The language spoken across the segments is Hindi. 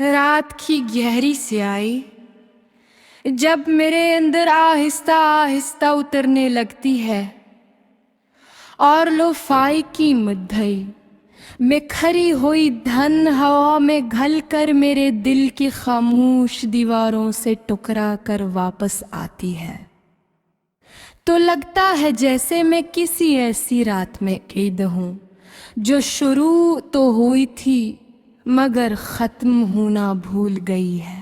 रात की गहरी स्याही जब मेरे अंदर आहिस्ता आहिस्ता उतरने लगती है और लोफाई की मधई में खरी हुई धन हवा में घलकर मेरे दिल की खामोश दीवारों से टकरा कर वापस आती है, तो लगता है जैसे मैं किसी ऐसी रात में कैद हूँ जो शुरू तो हुई थी मगर खत्म होना भूल गई है।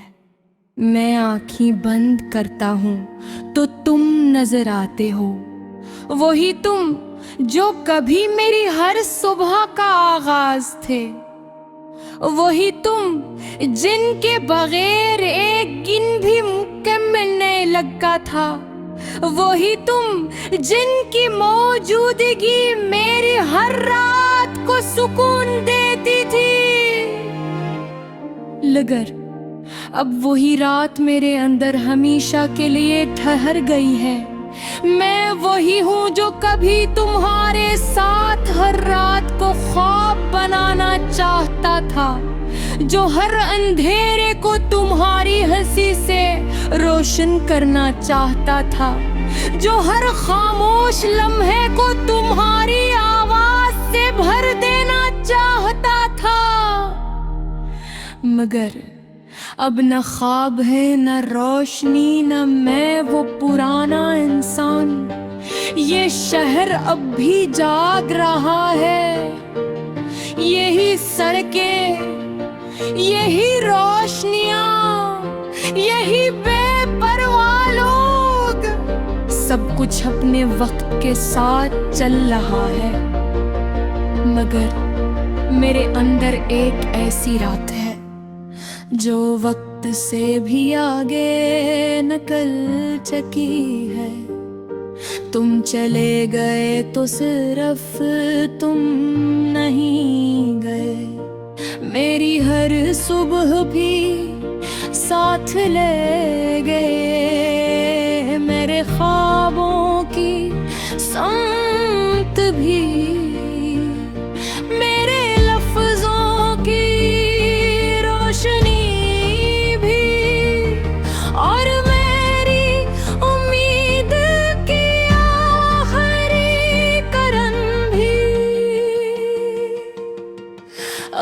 मैं आंखें बंद करता हूँ तो तुम नजर आते हो, वही तुम जो कभी मेरी हर सुबह का आगाज थे, वही तुम जिनके बगैर एक दिन भी मुकम्मल नहीं लगता था, वही तुम जिनकी मौजूदगी मेरी हर रात को सुकून देती थी। मगर अब वही रात मेरे अंदर हमेशा के लिए ठहर गई है। मैं वही हूँ जो कभी तुम्हारे साथ हर रात को ख्वाब बनाना चाहता था, जो हर अंधेरे को तुम्हारी हंसी से रोशन करना चाहता था, जो हर खामोश लम्हे को तुम्हारी आवाज से भर देना चाहता था। मगर अब न ख्वाब है न रोशनी, न मैं वो पुराना इंसान। ये शहर अब भी जाग रहा है, यही सड़कें, यही रोशनियां, यही बेपरवाह लोग, सब कुछ अपने वक्त के साथ चल रहा है। मगर मेरे अंदर एक ऐसी रात है जो वक्त से भी आगे निकल चुकी है। तुम चले गए तो सिर्फ तुम नहीं गए, मेरी हर सुबह भी साथ ले गए, मेरे ख्वाबों की संत भी, मेरे लफ्जों की रोशनी भी, और मेरी उम्मीद की आखिरी करन भी।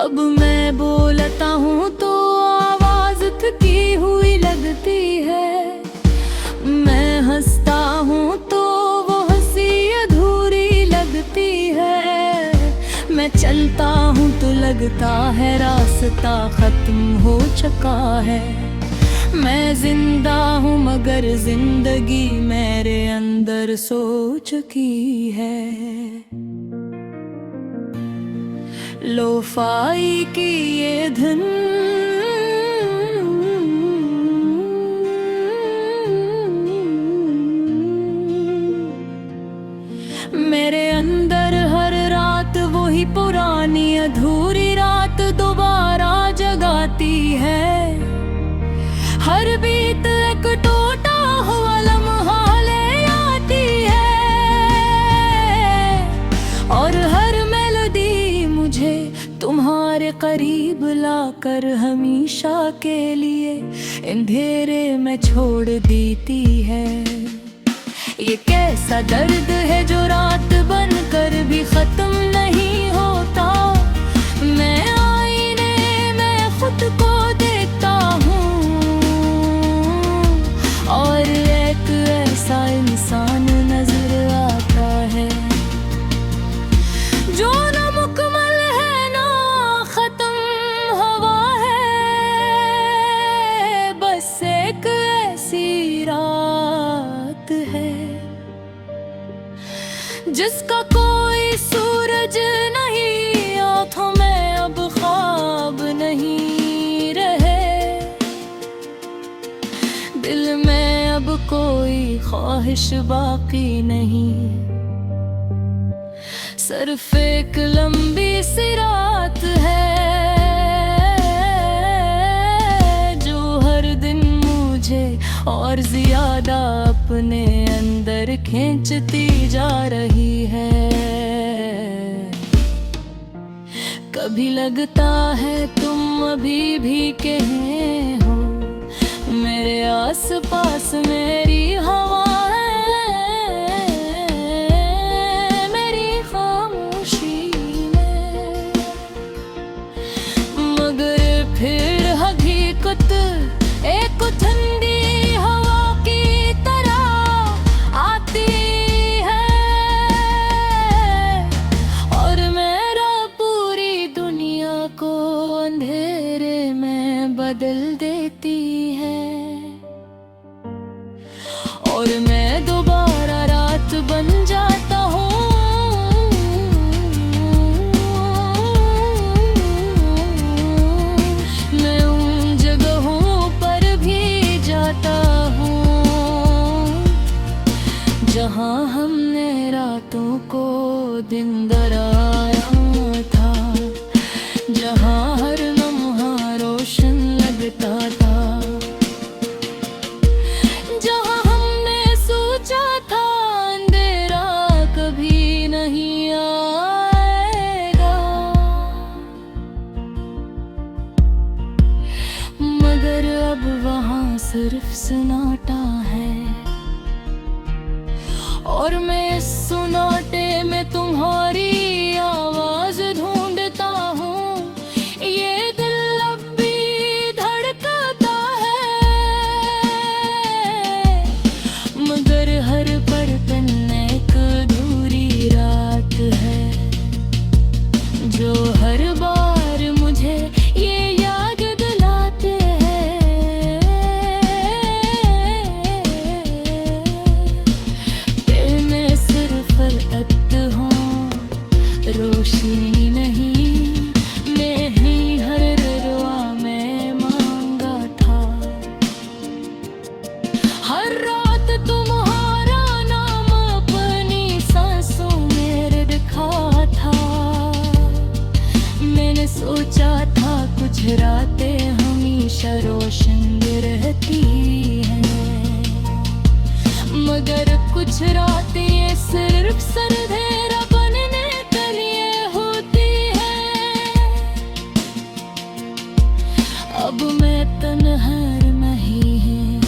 अब मैं बोलता हूँ तो आवाज थकी हुई लगती है, मैं हंसता हूँ तो वो हंसी अधूरी लगती है, मैं चलता हूँ तो लगता है रास्ता खत्म हो चुका है। मैं जिंदा हूँ मगर जिंदगी मेरे अंदर सो चुकी है। लोफाई की ये धुन मेरे अंदर हर रात वही पुरानी अधूरी रात दोबारा जगाती है। हर बीत एक टूटा हुआ लम्हा ले आती है, और हर मेलोडी मुझे तुम्हारे करीब लाकर हमेशा के लिए अंधेरे में छोड़ देती है। ये कैसा दर्द है जो रात बनकर भी खत्म नहीं होता। मैं आईने में खुद को देखता हूँ और एक ऐसा इंसान नजर आता है जो ना मुकम्मल है ना खत्म हुआ है, बस एक ऐसी रात है जिसका कोई सूरज नहीं, आँखों में अब ख्वाब नहीं रहे, दिल में अब कोई ख्वाहिश बाकी नहीं। सिर्फ एक लंबी सी रात है जो हर दिन मुझे और ज्यादा अपने अंदर खींचती जा रही है। कभी लगता है तुम अभी भी कहे हो, मेरे आस पास मेरी हवा है, मेरी खामोशी में। मगर फिर हकीकत एक ठंडी हवा की तरह आती है और मेरा पूरी दुनिया को अंधेरे में बदल देती है। और मैं दोबारा रात बन जाता हूँ, मैं उन जगहों पर भी जाता हूँ जहाँ हमने रातों को दिन दराया था, जहाँ हर लम्हा रोशन लगता था, जहाँ हमने सोचा था अंधेरा कभी नहीं आएगा। मगर अब वहाँ सिर्फ सन्नाटा है और मैं इस सन्नाटे में तुम्हारी आवाज ढूंढता हूँ। ये दिल अब भी धड़कता है, मगर हर पल एक अधूरी रात है, जो हर बार मुझे ये याद दिलाते हैं कि मैं सिर्फ फलत हूँ, रोशनी नहीं। मैं ही हर रुआ में मांगा था, हर रात तुम्हारा नाम अपनी सांसों में लिखा था। मैंने सोचा था कुछ रातें हमेशा रोशन रहती हैं, मगर कुछ रातें ये सिर्फ सरधेरा बनने के लिए होती है। अब मैं तन्हार नहीं,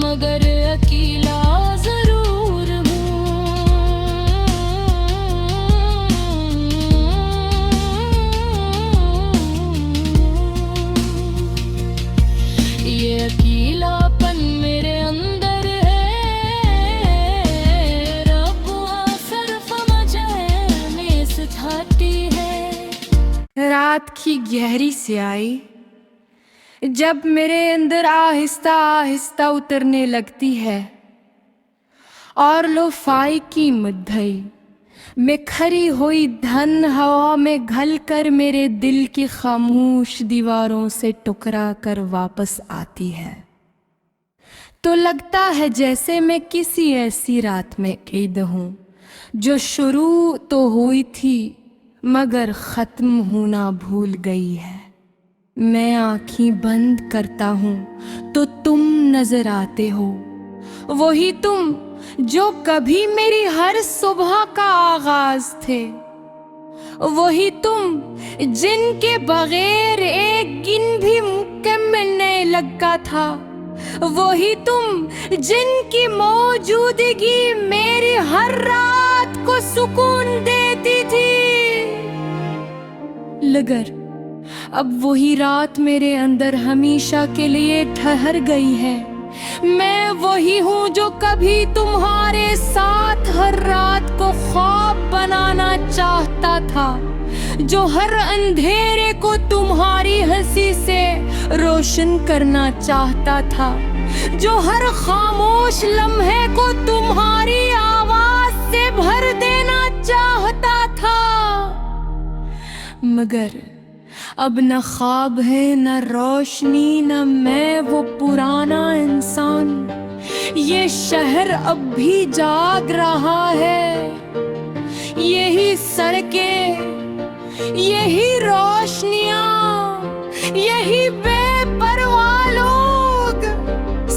मगर अकेला जरूर हूँ। ये अकेलापन मेरे अंदर है, रब सिर्फ मुझे में सिखाती है। रात की गहरी स्याही जब मेरे अंदर आहिस्ता आहिस्ता उतरने लगती है और लो-फाई की मद्धई में खरी हुई धन हवा में घलकर मेरे दिल की खामोश दीवारों से टकरा कर वापस आती है, तो लगता है जैसे मैं किसी ऐसी रात में कैद हूँ जो शुरू तो हुई थी मगर खत्म होना भूल गई है। मैं आँखें बंद करता हूँ तो तुम नजर आते हो, वही तुम जो कभी मेरी हर सुबह का आगाज थे, वही तुम जिनके बगैर एक दिन भी मुकम्मल नहीं लगता था, वही तुम जिनकी मौजूदगी मेरी हर रात को सुकून देती थी। मगर अब वही रात मेरे अंदर हमेशा के लिए ठहर गई है। मैं वही हूँ जो कभी तुम्हारे साथ हर रात को ख्वाब बनाना चाहता था, जो हर अंधेरे को तुम्हारी हंसी से रोशन करना चाहता था, जो हर खामोश लम्हे को तुम्हारी आवाज से भर देना चाहता था। मगर अब न ख्वाब है न रोशनी, न मैं वो पुराना इंसान। ये शहर अब भी जाग रहा है, यही सड़कें, यही रोशनियां, यही बेपरवाह लोग,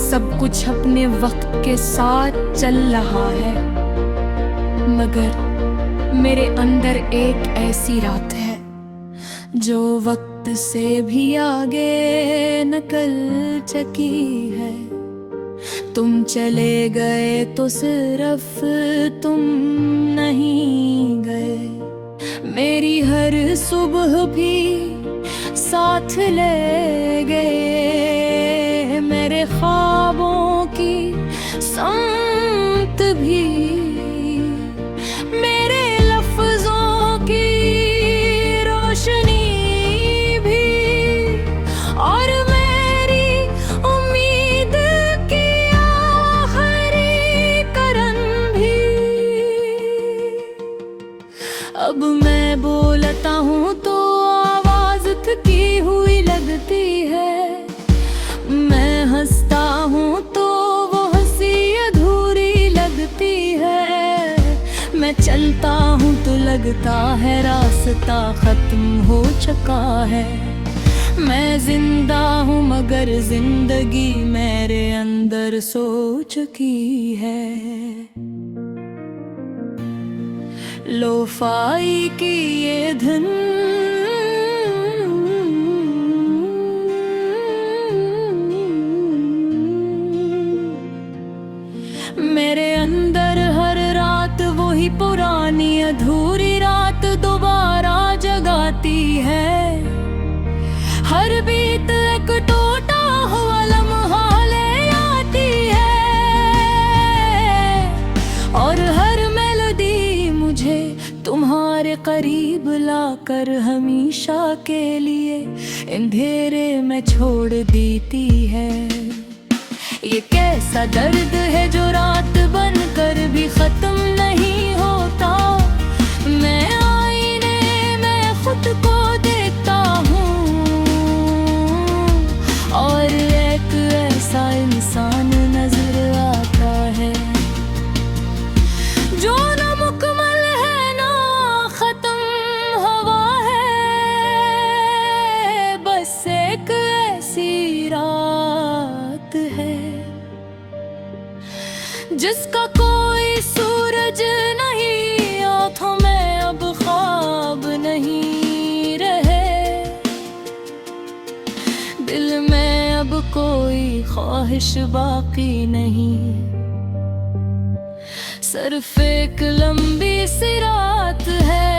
सब कुछ अपने वक्त के साथ चल रहा है। मगर मेरे अंदर एक ऐसी रात है जो वक्त से भी आगे निकल चुकी है। तुम चले गए तो सिर्फ तुम नहीं गए, मेरी हर सुबह भी साथ ले गए, मेरे ख्वाबों की संत भी, मेरे लफ्जों की रोशनी भी, और मेरी उम्मीद की आखिरी करन भी। अब मैं बोलता हूँ तो आवाज थकी हुई लगती है, मैं हंसता हूँ तो वो हंसी अधूरी लगती है, मैं चलता हूँ तो लगता है रास्ता खत्म हो चुका है। मैं जिंदा हूँ मगर जिंदगी मेरे अंदर सो चुकी है। लोफाई की ये धुन मेरे अंदर हर रात वही पुरानी अधूरी रात दोबारा जगाती है। हर बीत एक टूटा हुआ लम्हा ले आती है, और हर मेलोडी मुझे तुम्हारे करीब लाकर हमेशा के लिए अंधेरे में छोड़ देती है। ये कैसा दर्द है जो रात बनकर भी खत्म नहीं होता। मैं आईने में खुद को देखता हूँ, और एक ऐसा इंसान नजर आता है जो ना मुकम्मल है ना खत्म हुआ है, बस एक ऐसी रात है जिसका कोई सूरज नहीं, आँखों में अब ख्वाब नहीं रहे, दिल में अब कोई ख्वाहिश बाकी नहीं, सिर्फ एक लंबी सी रात है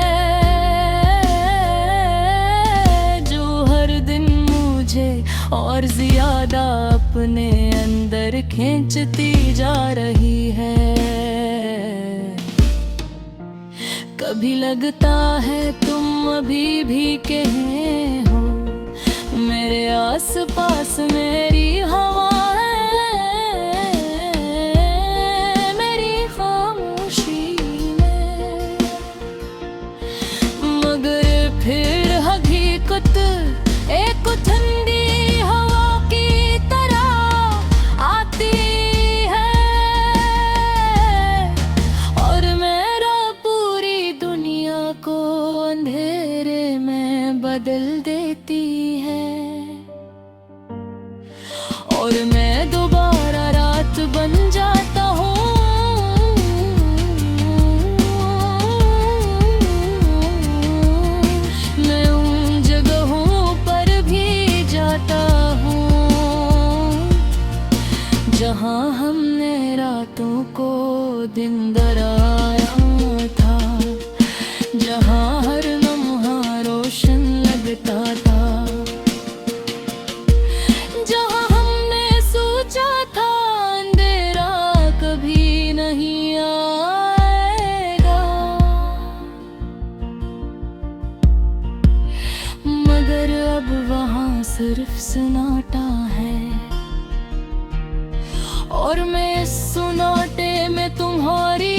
जो हर दिन मुझे और ज्यादा अपने अंदर खींचती जा रही है। कभी लगता है तुम अभी भी कहीं हो, मेरे आस पास मेरी हवा है, मेरी खामोशी में, मगर फिर हकीकत एक ठंडी हवा की तरह आती है, और मेरा पूरी दुनिया को अंधेरे में बदल देती है, और मैं दोबारा रात बन जाता हूँ। मैं उन जगहों पर भी जाता हूँ जहाँ हमने रातों को दिन दराया था, जहाँ हर लम्हा रोशन लगता था, जहाँ हमने सोचा था अंधेरा कभी नहीं आएगा, मगर अब वहाँ सिर्फ सन्नाटा है, और मैं इस सन्नाटे में तुम्हारी